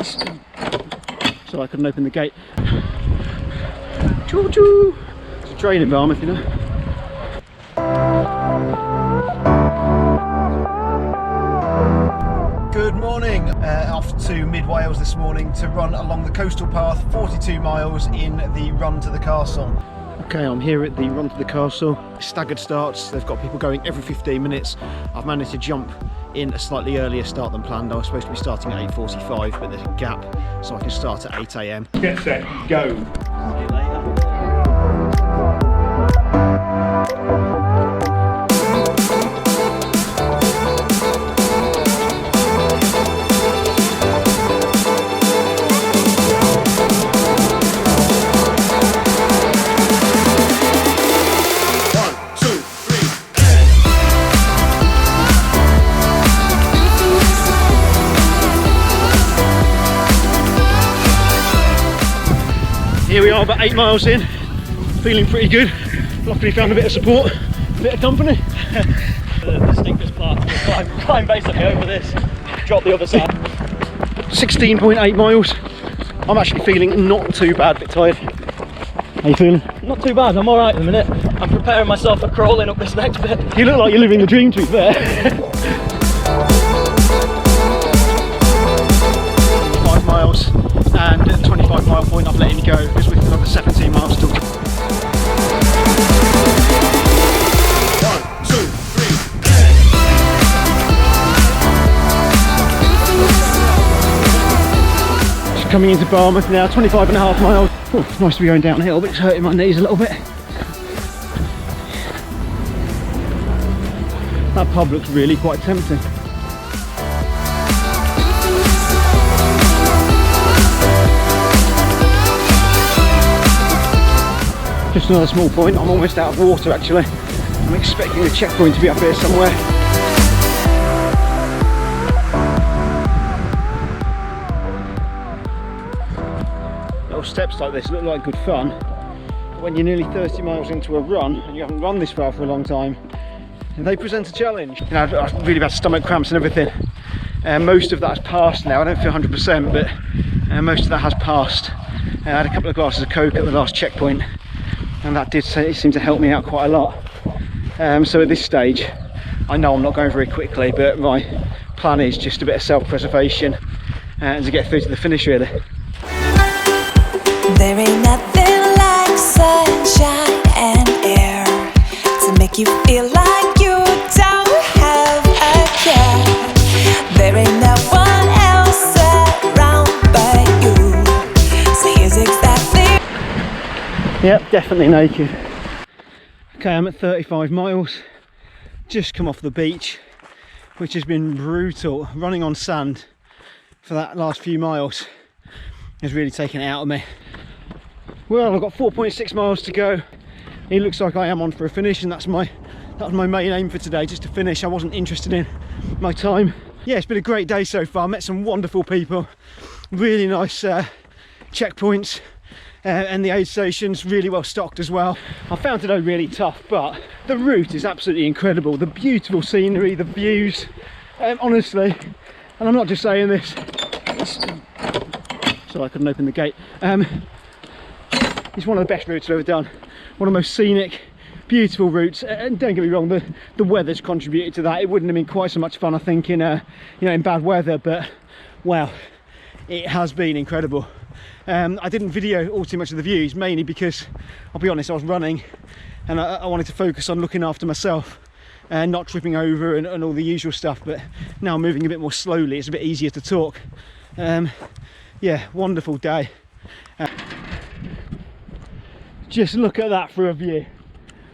So I couldn't open the gate. Choo choo! It's a train in Barmouth, you know. Good morning. Off to Mid Wales this morning to run along the coastal path, 42 miles in the run to the castle. Okay, I'm here at the run to the castle. Staggered starts, they've got people going every 15 minutes. I've managed to jump in a slightly earlier start than planned. I was supposed to be starting at 8:45, but there's a gap, so I can start at 8 AM. Get set, go. See you later. Here we are, about 8 miles in, feeling pretty good. Luckily found a bit of support, a bit of company. The steepest part, climb basically over this, drop the other side. 16.8 miles. I'm actually feeling not too bad, a bit tired. How you feeling? Not too bad, I'm alright at the minute. I'm preparing myself for crawling up this next bit. You look like you're living the dream, to be fair. 5 miles. And at the 25 mile point I've let him go because we've got another 17 miles still to go. 1, 2, 3, Just coming into Barmouth now, 25 and a half miles. Oh, it's nice to be going downhill, but it's hurting my knees a little bit. That pub looks really quite tempting. Just another small point, I'm almost out of water actually. I'm expecting the checkpoint to be up here somewhere. Little steps like this look like good fun, but when you're nearly 30 miles into a run and you haven't run this far for a long time, they present a challenge. You know, I've really bad stomach cramps and everything. Most of that has passed now, I don't feel 100%, but most of that has passed. I had a couple of glasses of Coke at the last checkpoint, and that did seem to help me out quite a lot. So at this stage, I know I'm not going very quickly, but my plan is just a bit of self-preservation and to get through to the finish really. There ain't nothing like sunshine and air to make you feel like you don't have a care. There ain't no one else around but you, so here's exactly. Yep, definitely naked. Okay, I'm at 35 miles, just come off the beach, which has been brutal. Running on sand for that last few miles has really taken it out of me. Well, I've got 4.6 miles to go. It looks like I am on for a finish, and that was my main aim for today, just to finish. I wasn't interested in my time. Yeah, it's been a great day so far. Met some wonderful people, really nice checkpoints. And the aid station's really well stocked as well. I found today really tough, but the route is absolutely incredible. The beautiful scenery, the views, honestly, and I'm not just saying this, so I couldn't open the gate. It's one of the best routes I've ever done. One of the most scenic, beautiful routes, and don't get me wrong, the weather's contributed to that. It wouldn't have been quite so much fun, I think, in in bad weather, but wow, it has been incredible. I didn't video all too much of the views, mainly because, I'll be honest, I was running and I wanted to focus on looking after myself and not tripping over and all the usual stuff, but now I'm moving a bit more slowly, it's a bit easier to talk. Yeah, wonderful day. Just look at that for a view.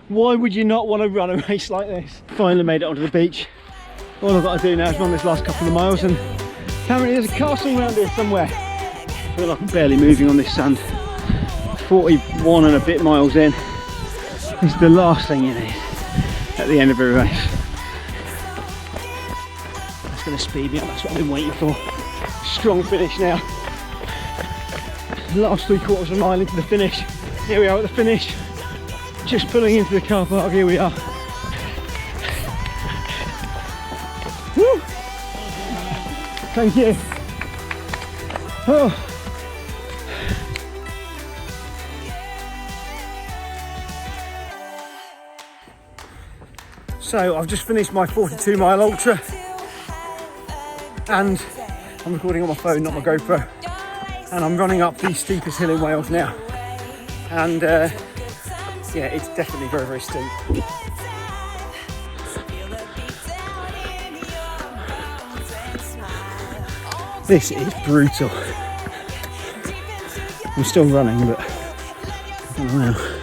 Why would you not want to run a race like this? Finally made it onto the beach. All I've got to do now is run this last couple of miles, and apparently there's a castle around here somewhere. I feel like I'm barely moving on this sand. 41 and a bit miles in. It's the last thing you need at the end of a race. That's going to speed me up, that's what I've been waiting for. Strong finish now. Last 3/4 of a mile into the finish. Here we are at the finish. Just pulling into the car park, here we are. Woo! Thank you. Oh. So I've just finished my 42-mile ultra, and I'm recording on my phone, not my GoPro, and I'm running up the steepest hill in Wales now, and yeah, it's definitely very, very steep. This is brutal. I'm still running, but I don't know.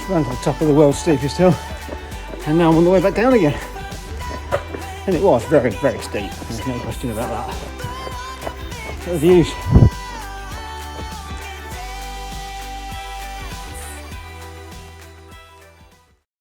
Ran to the top of the world's steepest hill, and now I'm on the way back down again. And it was very, very steep, there's no question about that. So the views.